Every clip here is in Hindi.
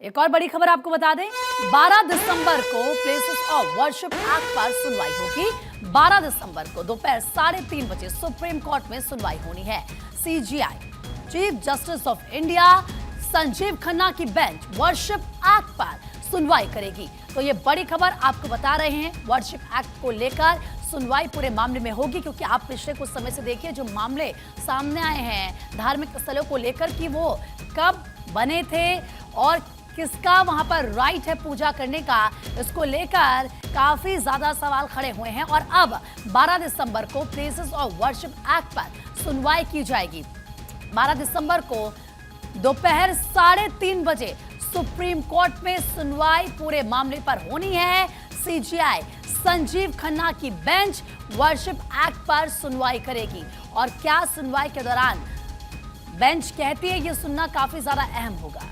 एक और बड़ी खबर आपको बता दें, 12 दिसंबर को प्लेसेस ऑफ वर्शिप एक्ट पर सुनवाई होगी। 12 दिसंबर को दोपहर 3:30 बजे सुप्रीम कोर्ट में सुनवाई होनी है। CGI chief justice of India Sanjeev Khanna की बेंच वर्शिप एक्ट पर सुनवाई करेगी। तो ये बड़ी खबर आपको बता रहे हैं, वर्शिप एक्ट को लेकर सुनवाई पूरे मामले में होगी, क्योंकि आप पिछले कुछ समय से देखिए जो मामले सामने आए हैं धार्मिक स्थलों को लेकर कि वो कब बने थे और किसका वहां पर राइट है पूजा करने का, इसको लेकर काफी ज्यादा सवाल खड़े हुए हैं। और अब 12 दिसंबर को प्लेसेस ऑफ वर्शिप एक्ट पर सुनवाई की जाएगी। 12 दिसंबर को दोपहर 3:30 बजे सुप्रीम कोर्ट में सुनवाई पूरे मामले पर होनी है। सीजीआई संजीव खन्ना की बेंच वर्शिप एक्ट पर सुनवाई करेगी और क्या सुनवाई के दौरान बेंच कहती है ये सुनना काफी ज्यादा अहम होगा।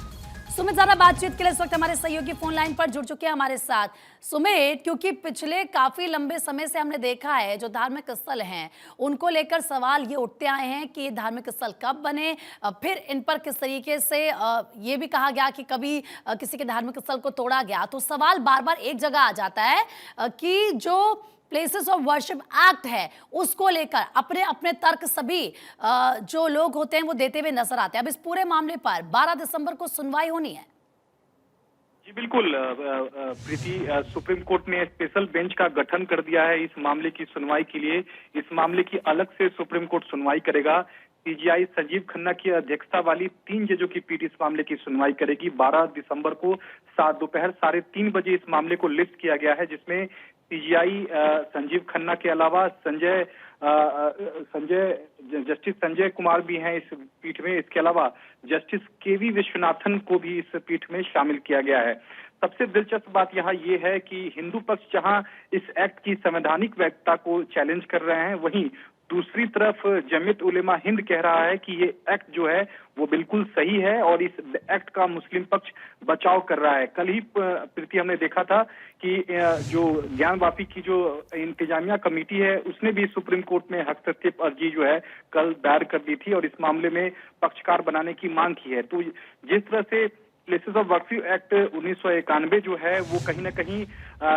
सुमित ज्यादा बातचीत के लिए इस वक्त हमारे सहयोगी फोन लाइन पर जुड़ चुके हैं हमारे साथ। सुमित, क्योंकि पिछले काफी लंबे समय से हमने देखा है जो धार्मिक स्थल हैं उनको लेकर सवाल ये उठते आए हैं कि ये धार्मिक स्थल कब बने, फिर इन पर किस तरीके से ये भी कहा गया कि कभी किसी के धार्मिक स्थल को तोड़ा गया। तो सवाल बार बार एक जगह आ जाता है कि जो प्लेसेस ऑफ वर्शिप एक्ट है उसको लेकर अपने अपने तर्क सभी जो लोग होते हैं वो देते हुए नजर आते हैं। अब इस पूरे मामले पर 12 दिसंबर को सुनवाई होनी है। जी बिल्कुल प्रीति, सुप्रीम कोर्ट ने स्पेशल बेंच का गठन कर दिया है इस मामले की सुनवाई के लिए। इस मामले की अलग से सुप्रीम कोर्ट सुनवाई करेगा। सीजीआई संजीव खन्ना की अध्यक्षता वाली 3 जजों की पीठ इस मामले की सुनवाई करेगी। 12 दिसंबर को दोपहर 3:30 बजे इस मामले को लिस्ट किया गया है, जिसमें सीजीआई संजीव खन्ना के अलावा जस्टिस संजय कुमार भी हैं इस पीठ में। इसके अलावा जस्टिस केवी विश्वनाथन को भी इस पीठ में शामिल किया गया है। सबसे दिलचस्प बात यहाँ ये है कि हिंदू पक्ष जहाँ इस एक्ट की संवैधानिक वैधता को चैलेंज कर रहे हैं, वहीं दूसरी तरफ जमीयत उलेमा हिंद कह रहा है कि ये एक्ट जो है वो बिल्कुल सही है और इस एक्ट का मुस्लिम पक्ष बचाव कर रहा है। कल ही प्रीति हमने देखा था कि जो ज्ञान वापी की जो इंतजामिया कमेटी है उसने भी सुप्रीम कोर्ट में हस्तक्षेप अर्जी जो है कल दायर कर दी थी और इस मामले में पक्षकार बनाने की मांग की है। तो जिस तरह से प्लेसेस ऑफ वर्शिप एक्ट 1991 जो है वो कहीं ना कहीं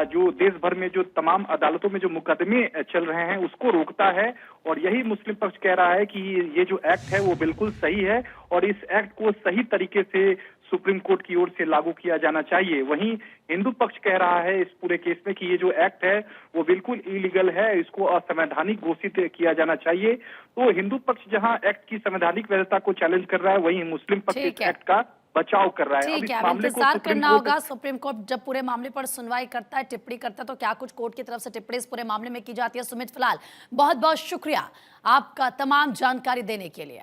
जो देश भर में जो तमाम अदालतों में जो मुकदमे चल रहे हैं उसको रोकता है और यही मुस्लिम पक्ष कह रहा है कि ये जो एक्ट है वो बिल्कुल सही है और इस एक्ट को सही तरीके से सुप्रीम कोर्ट की ओर से लागू किया जाना चाहिए। वहीं हिंदू पक्ष कह रहा है इस पूरे केस में कि ये जो एक्ट है वो बिल्कुल इलीगल है, इसको असंवैधानिक घोषित किया जाना चाहिए। तो हिंदू पक्ष जहां एक्ट की संवैधानिक वैधता को चैलेंज कर रहा है, वहीं मुस्लिम पक्ष इस एक्ट का बचाव कर रहा है। ठीक है, अब इंतजार करना होगा सुप्रीम कोर्ट जब पूरे मामले पर सुनवाई करता है, टिप्पणी करता है, तो क्या कुछ कोर्ट की तरफ से टिप्पणी इस पूरे मामले में की जाती है। सुमित, फिलहाल बहुत बहुत शुक्रिया आपका तमाम जानकारी देने के लिए।